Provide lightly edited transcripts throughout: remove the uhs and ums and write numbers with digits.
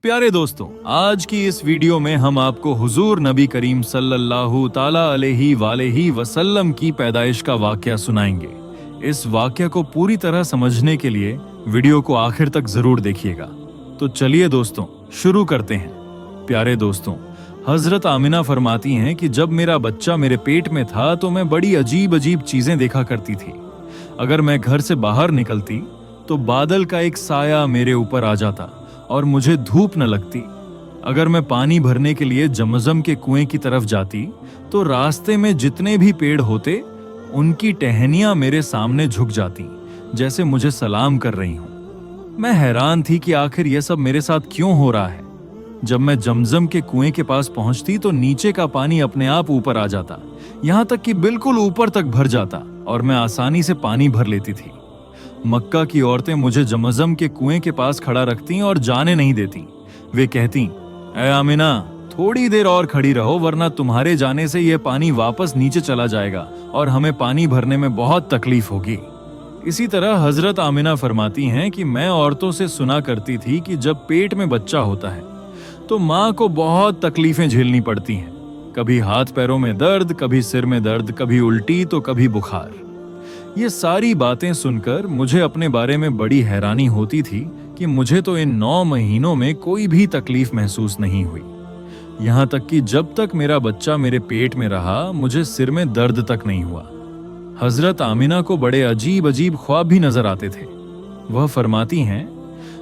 प्यारे दोस्तों, आज की इस वीडियो में हम आपको हुजूर नबी करीम सल्लल्लाहु ताला अलैहि वसल्लम की पैदाइश का वाकया सुनाएंगे। इस वाकया को पूरी तरह समझने के लिए वीडियो को आखिर तक जरूर देखिएगा। तो चलिए दोस्तों, शुरू करते हैं। प्यारे दोस्तों, हजरत आमिना फरमाती हैं कि जब मेरा बच्चा मेरे पेट में था तो मैं बड़ी अजीब अजीब चीजें देखा करती थी। अगर मैं घर से बाहर निकलती तो बादल का एक साया मेरे ऊपर आ जाता और मुझे धूप न लगती। अगर मैं पानी भरने के लिए जमजम के कुएं की तरफ जाती तो रास्ते में जितने भी पेड़ होते उनकी टहनियां मेरे सामने झुक जाती, जैसे मुझे सलाम कर रही हूं। मैं हैरान थी कि आखिर यह सब मेरे साथ क्यों हो रहा है। जब मैं जमजम के कुएं के पास पहुंचती तो नीचे का पानी अपने आप ऊपर आ जाता, यहां तक कि बिल्कुल ऊपर तक भर जाता और मैं आसानी से पानी भर लेती थी। मक्का की औरतें मुझे जमजम के कुएं के पास खड़ा रखती और जाने नहीं देती। वे कहती, ऐ आमिना, थोड़ी देर और खड़ी रहो वरना तुम्हारे जाने से यह पानी वापस नीचे चला जाएगा और हमें पानी भरने में बहुत तकलीफ होगी। इसी तरह हजरत आमिना फरमाती हैं कि मैं औरतों से सुना करती थी कि जब पेट में बच्चा होता है तो माँ को बहुत तकलीफें झेलनी पड़ती हैं। कभी हाथ पैरों में दर्द, कभी सिर में दर्द, कभी उल्टी तो कभी बुखार। ये सारी बातें सुनकर मुझे अपने बारे में बड़ी हैरानी होती थी कि मुझे तो इन 9 महीनों में कोई भी तकलीफ महसूस नहीं हुई। यहाँ तक कि जब तक मेरा बच्चा मेरे पेट में रहा मुझे सिर में दर्द तक नहीं हुआ। हजरत आमिना को बड़े अजीब अजीब ख्वाब भी नजर आते थे। वह फरमाती हैं,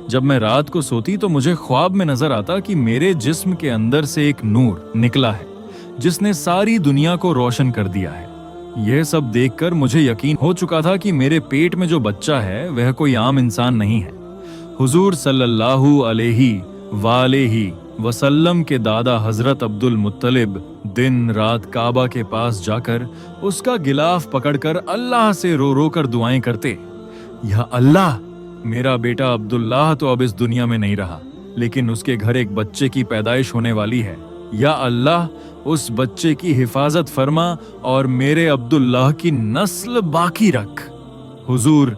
जब मैं रात को सोती तो मुझे ख्वाब में नजर आता कि मेरे जिस्म के अंदर से एक नूर निकला है जिसने सारी दुनिया को रोशन कर दिया है। यह सब देखकर मुझे यकीन हो चुका था कि मेरे पेट में जो बच्चा है वह कोई आम इंसान नहीं है। हुजूर सल्लल्लाहु अलैहि वसल्लम के दादा हजरत अब्दुल मुत्तलिब दिन रात काबा के पास जाकर उसका गिलाफ पकड़कर अल्लाह से रो रो कर दुआएं करते, या अल्लाह, मेरा बेटा अब्दुल्लाह तो अब इस दुनिया में नहीं रहा, लेकिन उसके घर एक बच्चे की पैदाइश होने वाली है। या अल्लाह, उस बच्चे की हिफाजत फरमा और मेरे अब्दुल्लाह की नस्ल बाकी रख। हुजूर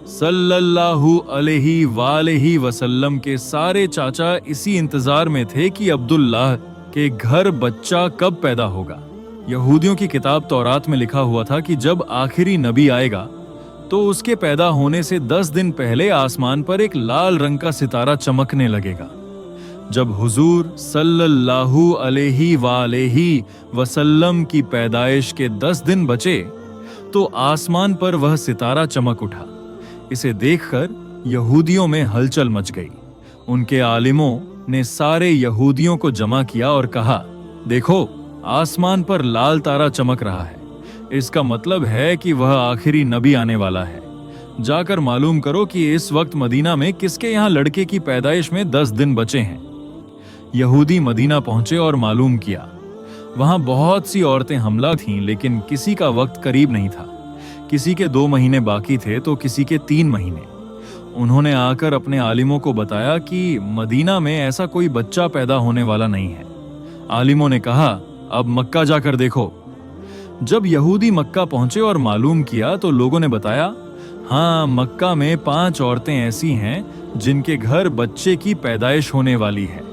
सल्लल्लाहु अलैहि वसल्लम के सारे चाचा इसी इंतजार में थे कि अब्दुल्लाह के घर बच्चा कब पैदा होगा। यहूदियों की किताब तौरात में लिखा हुआ था कि जब आखिरी नबी आएगा तो उसके पैदा होने से 10 दिन पहले आसमान पर एक लाल रंग का सितारा चमकने लगेगा। जब हुजूर सल्लल्लाहु अलैहि वसल्लम की पैदाइश के 10 दिन बचे तो आसमान पर वह सितारा चमक उठा। इसे देखकर यहूदियों में हलचल मच गई। उनके आलिमों ने सारे यहूदियों को जमा किया और कहा, देखो, आसमान पर लाल तारा चमक रहा है, इसका मतलब है कि वह आखिरी नबी आने वाला है। जाकर मालूम करो कि इस वक्त मदीना में किसके यहाँ लड़के की पैदाइश में 10 दिन बचे हैं। यहूदी मदीना पहुंचे और मालूम किया। वहां बहुत सी औरतें हमला थीं, लेकिन किसी का वक्त करीब नहीं था। किसी के 2 महीने बाकी थे तो किसी के 3 महीने। उन्होंने आकर अपने आलिमों को बताया कि मदीना में ऐसा कोई बच्चा पैदा होने वाला नहीं है। आलिमों ने कहा, अब मक्का जाकर देखो। जब यहूदी मक्का पहुंचे और मालूम किया तो लोगों ने बताया, हाँ, मक्का में 5 औरतें ऐसी हैं जिनके घर बच्चे की पैदाइश होने वाली है।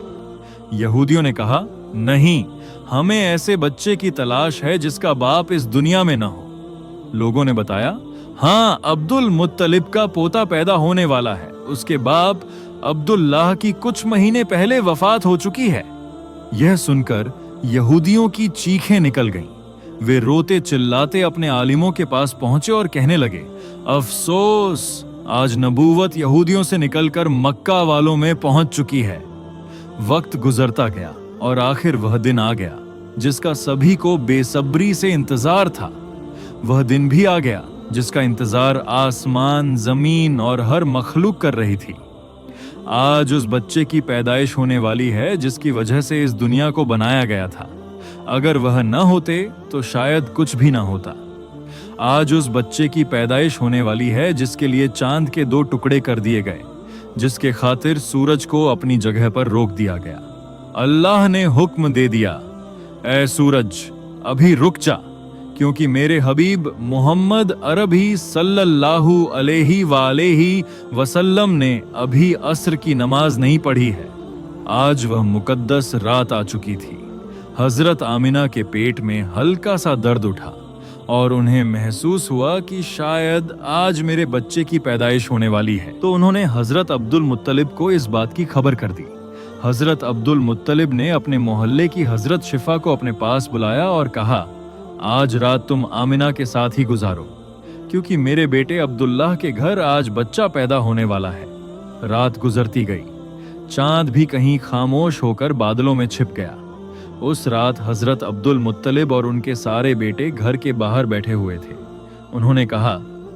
यहूदियों ने कहा, नहीं, हमें ऐसे बच्चे की तलाश है जिसका बाप इस दुनिया में न हो। लोगों ने बताया, हाँ, अब्दुल मुत्तलिब का पोता पैदा होने वाला है, उसके बाप अब्दुल्लाह की कुछ महीने पहले वफात हो चुकी है। यह सुनकर यहूदियों की चीखें निकल गईं। वे रोते चिल्लाते अपने आलिमों के पास पहुंचे और कहने लगे, अफसोस, आज नबूवत यहूदियों से निकलकर मक्का वालों में पहुंच चुकी है। वक्त गुजरता गया और आखिर वह दिन आ गया जिसका सभी को बेसब्री से इंतजार था। वह दिन भी आ गया जिसका इंतजार आसमान, जमीन और हर मखलूक कर रही थी। आज उस बच्चे की पैदाइश होने वाली है जिसकी वजह से इस दुनिया को बनाया गया था। अगर वह न होते तो शायद कुछ भी न होता। आज उस बच्चे की पैदाइश होने वाली है जिसके लिए चांद के 2 टुकड़े कर दिए गए, जिसके खातिर सूरज को अपनी जगह पर रोक दिया गया। अल्लाह ने हुक्म दे दिया, ऐ सूरज, अभी रुक जा, क्योंकि मेरे हबीब मोहम्मद अरबी सल्लल्लाहु अलैहि वसल्लम ने अभी असर की नमाज नहीं पढ़ी है। आज वह मुकद्दस रात आ चुकी थी। हजरत आमिना के पेट में हल्का सा दर्द उठा और उन्हें महसूस हुआ कि शायद आज मेरे बच्चे की पैदाइश होने वाली है। तो उन्होंने हजरत अब्दुल मुत्तलिब को इस बात की खबर कर दी। हजरत अब्दुल मुत्तलिब ने अपने मोहल्ले की हजरत शिफा को अपने पास बुलाया और कहा, आज रात तुम आमिना के साथ ही गुजारो, क्योंकि मेरे बेटे अब्दुल्लाह के घर आज बच्चा पैदा होने वाला है। रात गुजरती गई, चांद भी कहीं खामोश होकर बादलों में छिप गया। उस रात हजरत अब्दुल मुत्तलिब और उनके सारे बेटे घर के बाहर बैठे हुए थे। उन्होंने कहा,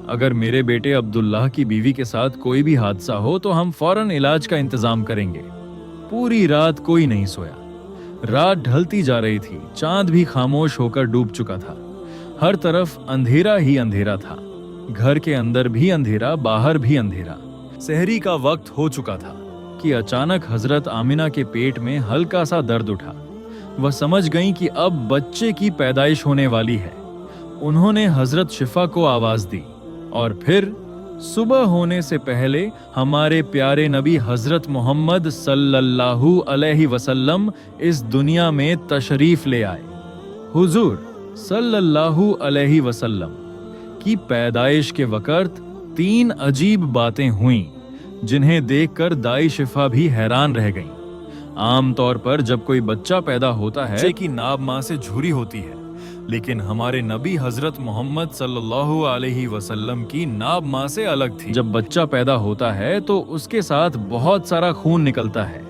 अगर मेरे बेटे अब्दुल्लाह की बीवी के साथ कोई भी हादसा हो तो हम फौरन इलाज का इंतजाम करेंगे। पूरी रात कोई नहीं सोया। रात ढलती जा रही थी, चांद भी खामोश होकर डूब चुका था। हर तरफ अंधेरा ही अंधेरा था। घर के अंदर भी अंधेरा, बाहर भी अंधेरा। सहरी का वक्त हो चुका था कि अचानक हजरत आमिना के पेट में हल्का सा दर्द उठा। वह समझ गईं कि अब बच्चे की पैदाइश होने वाली है। उन्होंने हजरत शिफा को आवाज दी और फिर सुबह होने से पहले हमारे प्यारे नबी हजरत मोहम्मद सल्लल्लाहु अलैहि वसल्लम इस दुनिया में तशरीफ ले आए। हुजूर सल्लल्लाहु अलैहि वसल्लम की पैदाइश के वक़्त 3 अजीब बातें हुईं, जिन्हें देखकर दाई शिफा भी हैरान रह गईं। आमतौर पर जब कोई बच्चा पैदा होता है कि नाब माँ से झुरी होती है, लेकिन हमारे नबी हजरत मोहम्मद सल्लल्लाहु अलैहि वसल्लम की नाब माँ से अलग थी। जब बच्चा पैदा होता है तो उसके साथ बहुत सारा खून निकलता है,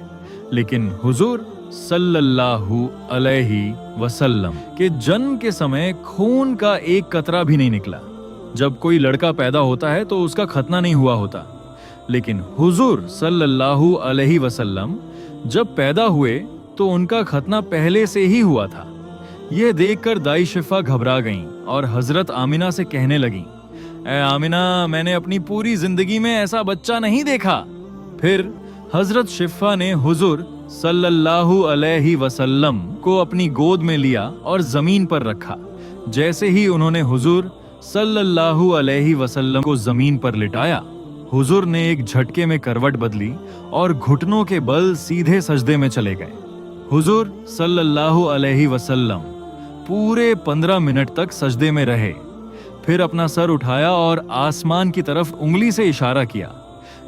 लेकिन हुजूर सल्लल्लाहु अलैहि वसल्लम के जन्म के समय खून का एक कतरा भी नहीं निकला। जब कोई लड़का पैदा होता है तो उसका खतना नहीं हुआ होता, लेकिन हुजूर सल्लल्लाहु अलैहि वसल्लम जब पैदा हुए तो उनका खतना पहले से ही हुआ था। यह देखकर दाई शिफा घबरा गईं और हजरत आमिना से कहने लगीं, ऐ आमिना, मैंने अपनी पूरी जिंदगी में ऐसा बच्चा नहीं देखा। फिर हजरत शिफा ने हुजूर सल्लल्लाहु अलैहि वसल्लम को अपनी गोद में लिया और जमीन पर रखा। जैसे ही उन्होंने हुजूर सल्लल्लाहु अलैहि वसल्लम को जमीन पर लिटाया, हुजूर ने एक झटके में करवट बदली और घुटनों के बल सीधे सजदे में चले गए। हुजूर सल्लल्लाहु अलैहि वसल्लम पूरे 15 मिनट तक सजदे में रहे। फिर अपना सर उठाया और आसमान की तरफ उंगली से इशारा किया,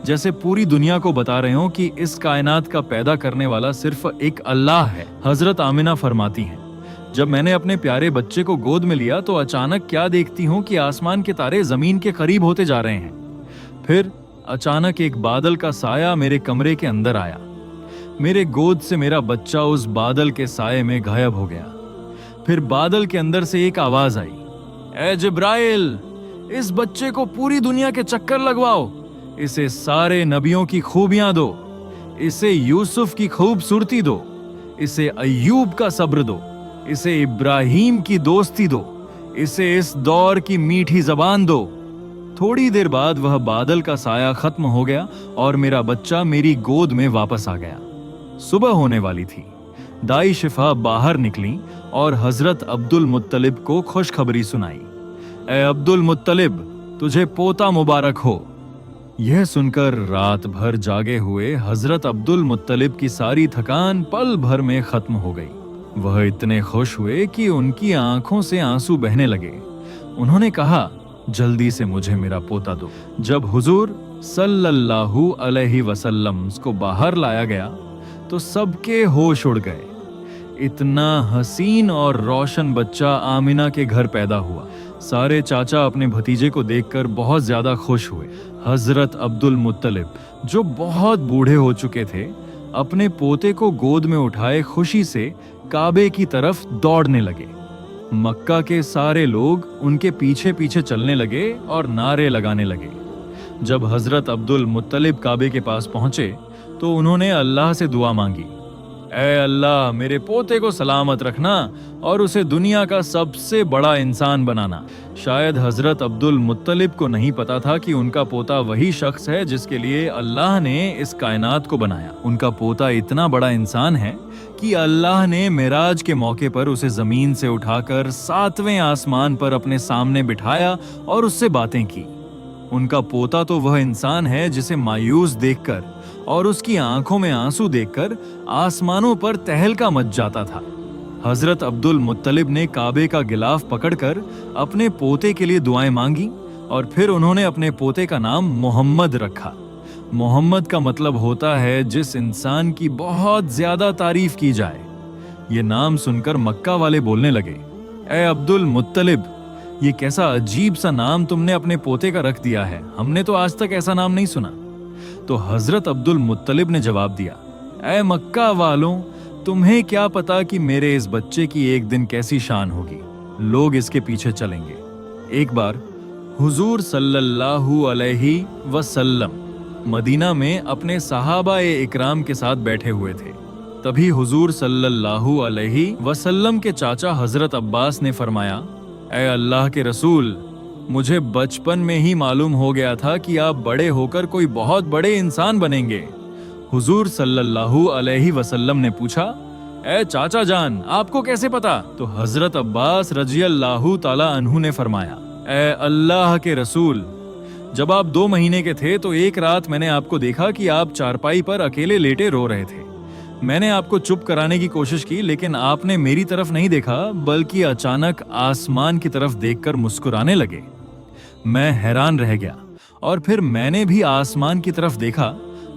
जैसे पूरी दुनिया को बता रहे हो कि इस कायनात का पैदा करने वाला सिर्फ एक अल्लाह है। हजरत आमिना फरमाती हैं, जब मैंने अपने प्यारे बच्चे को गोद में लिया तो अचानक क्या देखती हूँ कि आसमान के तारे जमीन के करीब होते जा रहे हैं। फिर अचानक एक बादल का साया मेरे कमरे के अंदर आया। मेरे गोद से मेरा बच्चा उस बादल के साये में गायब हो गया। फिर बादल के अंदर से एक आवाज आई, ए जिब्राइल, इस बच्चे को पूरी दुनिया के चक्कर लगवाओ, इसे सारे नबियों की खूबियां दो, इसे यूसुफ की खूबसूरती दो, इसे अय्यूब का सब्र दो, इसे इब्राहिम की दोस्ती दो, इसे इस दौर की मीठी जबान दो। थोड़ी देर बाद वह बादल का साया खत्म हो गया और मेरा बच्चा मेरी गोद में वापस आ गया। सुबह होने वाली थी। दाई शिफा बाहर निकली और हजरत अब्दुल मुत्तलिब को खुशखबरी सुनाई, ए अब्दुल मुत्तलिब, तुझे पोता मुबारक हो। यह सुनकर रात भर जागे हुए हजरत अब्दुल मुत्तलिब की सारी थकान पल भर में खत्म हो गई। वह इतने खुश हुए कि उनकी आंखों से आंसू बहने लगे। उन्होंने कहा, जल्दी से मुझे मेरा पोता दो। जब हुजूर सल्लल्लाहु अलैहि वसल्लम को बाहर लाया गया तो सबके होश उड़ गए। इतना हसीन और रोशन बच्चा आमिना के घर पैदा हुआ। सारे चाचा अपने भतीजे को देखकर बहुत ज्यादा खुश हुए। हजरत अब्दुल मुत्तलिब, जो बहुत बूढ़े हो चुके थे, अपने पोते को गोद में उठाए खुशी से काबे की तरफ दौड़ने लगे। मक्का के सारे लोग उनके पीछे पीछे चलने लगे और नारे लगाने लगे। जब हजरत अब्दुल मुत्तलिब काबे के पास पहुंचे तो उन्होंने अल्लाह से दुआ मांगी, ऐ अल्लाह, मेरे पोते को सलामत रखना और उसे दुनिया का सबसे बड़ा इंसान बनाना। शायद हजरत अब्दुल मुत्तलिब को नहीं पता था कि उनका पोता वही शख्स है जिसके लिए अल्लाह ने इस कायनात को बनाया। उनका पोता इतना बड़ा इंसान है कि अल्लाह ने मेराज के मौके पर उसे जमीन से उठाकर 7वें आसमान पर अपने सामने बिठाया और उससे बातें की। उनका पोता तो वह इंसान है जिसे मायूस देखकर और उसकी आंखों में आंसू देखकर आसमानों पर तहलका मच जाता था। हजरत अब्दुल मुत्तलिब ने काबे का गिलाफ पकड़कर अपने पोते के लिए दुआएं मांगी और फिर उन्होंने अपने पोते का नाम मोहम्मद रखा। मोहम्मद का मतलब होता है जिस इंसान की बहुत ज्यादा तारीफ की जाए। ये नाम सुनकर मक्का वाले बोलने लगे, ए अब्दुल मुत्तलिब, ये कैसा अजीब सा नाम तुमने अपने पोते का रख दिया है, हमने तो आज तक ऐसा नाम नहीं सुना। तो हजरत अब्दुल मुत्तलिब ने जवाब दिया, ए मक्का वालों, तुम्हें क्या पता कि मेरे इस बच्चे की एक दिन कैसी शान होगी, लोग इसके पीछे चलेंगे। एक बार हुजूर सल्लल्लाहु अलैहि वसल्लम मदीना में अपने सहाबा-ए इकराम के साथ बैठे हुए थे। तभी हुजूर सल्लल्लाहु अलैहि वसल्लम के चाचा हजरत अब्बास ने फरमाया, ए अल्लाह के रसूल, मुझे बचपन में ही मालूम हो गया था कि आप बड़े होकर कोई बहुत बड़े इंसान बनेंगे। हुजूर सल्लल्लाहु अलैहि वसल्लम ने पूछा, ए चाचा जान, आपको कैसे पता? तो हजरत अब्बास रजियल्लाहु ताला अन्हु ने फरमाया, ए अल्लाह के रसूल, जब आप 2 महीने के थे तो एक रात मैंने आपको देखा कि आप चारपाई पर अकेले लेटे रो रहे थे। मैंने आपको चुप कराने की कोशिश की, लेकिन आपने मेरी तरफ नहीं देखा बल्कि अचानक आसमान की तरफ देखकर मुस्कुराने लगे। मैं हैरान रह गया और फिर मैंने भी आसमान की तरफ देखा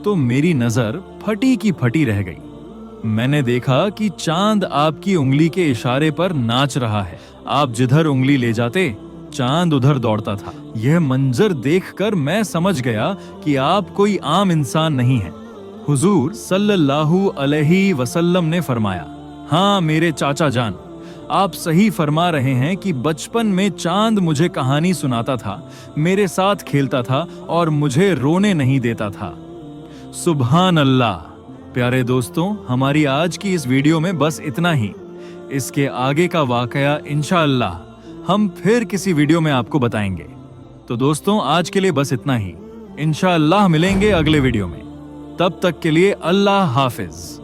तो मेरी नजर फटी की फटी रह गई। मैंने देखा कि चांद आपकी उंगली के इशारे पर नाच रहा है। आप जिधर उंगली ले जाते चांद उधर दौड़ता था। यह मंजर देखकर मैं समझ गया कि आप कोई आम इंसान नहीं हैं। हुजूर सल्लल्लाहु अलैहि वसल्लम ने फरमाया, हाँ मेरे चाचा जान, आप सही फरमा रहे हैं कि बचपन में चांद मुझे कहानी सुनाता था, मेरे साथ खेलता था और मुझे रोने नहीं देता था। सुभान अल्लाह। प्यारे दोस्तों, हमारी आज की इस वीडियो में बस इतना ही। इसके आगे का वाकया इंशाअल्लाह हम फिर किसी वीडियो में आपको बताएंगे। तो दोस्तों, आज के लिए बस इतना ही। इंशाअल्लाह मिलेंगे अगले वीडियो में। तब तक के लिए अल्लाह हाफिज।